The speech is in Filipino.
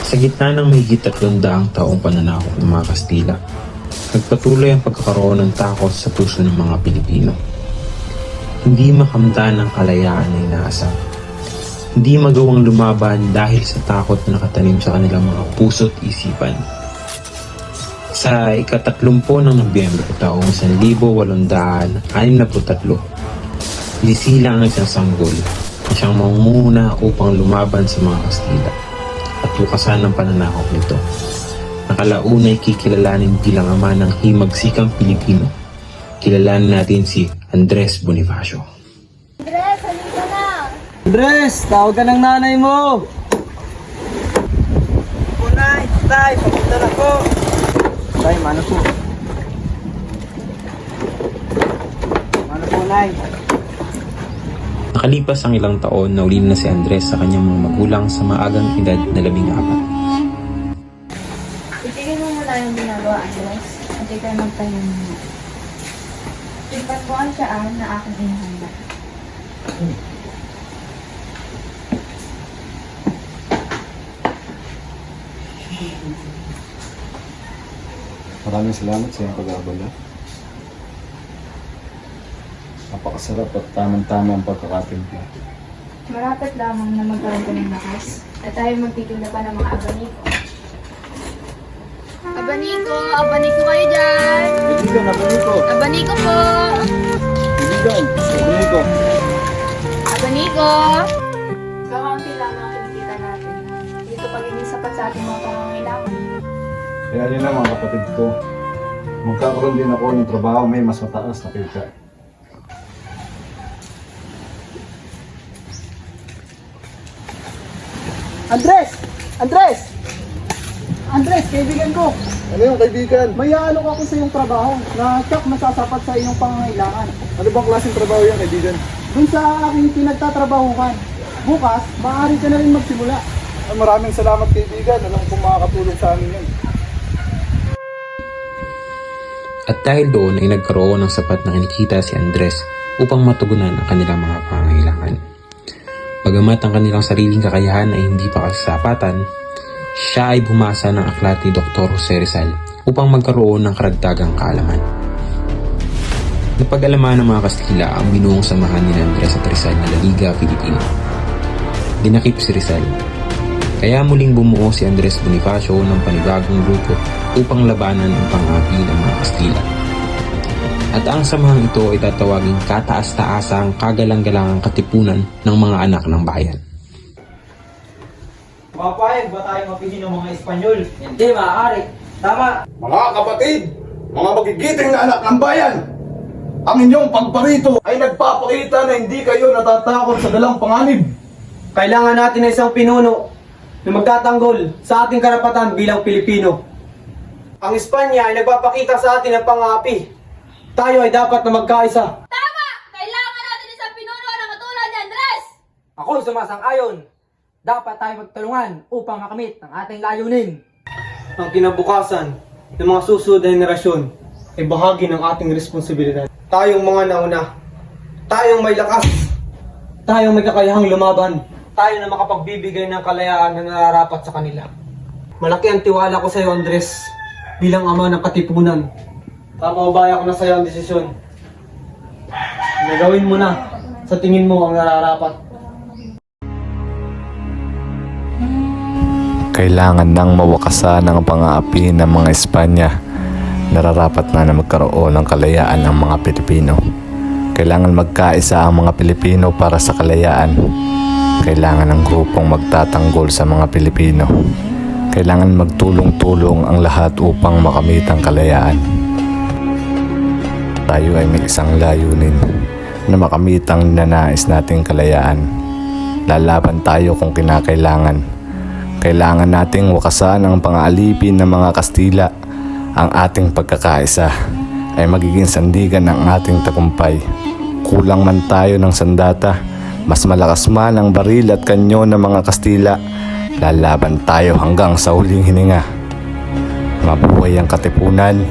Sa gitna ng mahigit 300 taong pananakop ng mga Kastila, nagpatuloy ang pagkakaroon ng takot sa puso ng mga Pilipino. Hindi makamtan ng kalayaan na inaasam. Hindi magawang lumaban dahil sa takot na nakatanim sa kanilang mga puso't isipan. Sa ika-30 ng Nobyembre taong 1863, inisila ang isang sanggol na siyang mangunguna upang lumaban sa mga Kastila at tukasan ng pananakop nito. Nakalaunay kikilalanin bilang ama ng himagsikang Pilipino. Kilalanin natin si Andres Bonifacio. Andres, halika na! Andres, tawag ka ng nanay mo! Nay, tay, papunta na po! Tay, mano po? Mano po, nay? Nakalipas ang ilang taon, nauli na si Andres sa kanyang mga magulang sa maagang edad na 14. Itigil mo muna yung ginagawa, Andres. At ikaw magtayo muna. Tigpat ko ang siyaan na aking inihanda. Maraming salamat sa iyong pag-aabala. Napakasarap at tamang-tama ang pagkakatimpla. Marapit lamang na magkaroon ko ng lakas at tayo magtitinda pa ng mga abaniko. Abaniko kayo dyan! Kaibigan, abaniko! Abaniko po! Kaibigan, abaniko! Abaniko! Kakaunti lang ang kinikita natin. Dito pagiging sapat sa ating mga pangangailangan. Kaya yun lang mga kapatid ko. Magkakaroon din ako ng trabaho may mas mataas na kita. Andres! Andres! Andres, kaibigan ko! Ano yung kaibigan? May aalok ako sa iyong trabaho na tsak masasapat sa iyong pangangailangan. Ano bang klaseng trabaho yan, kaibigan? Dun sa aking pinagtatrabahukan. Bukas, maaari ka na rin magsimula. Maraming salamat, kaibigan. Alam kong makakatulong sa amin yan. At dahil doon ay nagkaroon ng sapat na kinikita si Andres upang matugunan ang kanilang mga pangangailangan. Bagamat ang kanilang sariling kakayahan ay hindi pa kasapatan, siya ay bumasa ng aklat ni Dr. Jose Rizal upang magkaroon ng karagdagang kaalaman. Napag-alaman ng mga Kastila ang binuong samahan ni Andres at Rizal na La Liga Filipina. Dinakip si Rizal, kaya muling bumuo si Andres Bonifacio ng panibagong grupo upang labanan ang pangapi ng mga Kastila. At ang samahang ito ay tatawaging kataas-taasang kagalang-galangang katipunan ng mga anak ng bayan. Mapayag ba tayo mapigil ng mga Espanyol? Hindi, maaari. Tama. Mga kapatid, mga magigiting na anak ng bayan, ang inyong pagparito ay nagpapakita na hindi kayo natatakot sa dalang panganib. Kailangan natin ng isang pinuno na magtatanggol sa ating karapatan bilang Pilipino. Ang Espanya ay nagpapakita sa atin ng pangapi. Tayo ay dapat na magkaisa. Tama! Kailangan natin isang pinuno na katulad ni Andres! Ako'y sumasang-ayon. Dapat tayo magtulungan upang makamit ang ating layunin. Ang kinabukasan ng mga susunod na henerasyon ay bahagi ng ating responsibilidad. Tayong mga nauna, tayong may lakas, tayong may kakayahang lumaban, tayo na makapagbibigay ng kalayaan na nararapat sa kanila. Malaki ang tiwala ko sa iyo, Andres, bilang ama ng katipunan. Papaubaya ko na sa iyo ang desisyon. Nagawin mo na sa tingin mo ang nararapat. Kailangan nang mawakasan ang pang-aapi ng mga Espanya. Nararapat na magkaroon ng kalayaan ang mga Pilipino. Kailangan magkaisa ang mga Pilipino para sa kalayaan. Kailangan ng grupong magtatanggol sa mga Pilipino. Kailangan magtulong-tulong ang lahat upang makamit ang kalayaan. Tayo ay may isang layunin na makamit ang ninanais nating kalayaan. Lalaban tayo kung kinakailangan. Kailangan nating wakasan ang pang-aalipin ng mga Kastila. Ang ating pagkakaisa ay magiging sandigan ng ating tagumpay. Kulang man tayo ng sandata, mas malakas man ang baril at kanyon ng mga Kastila, lalaban tayo hanggang sa huling hininga. Mabuhay ang katipunan.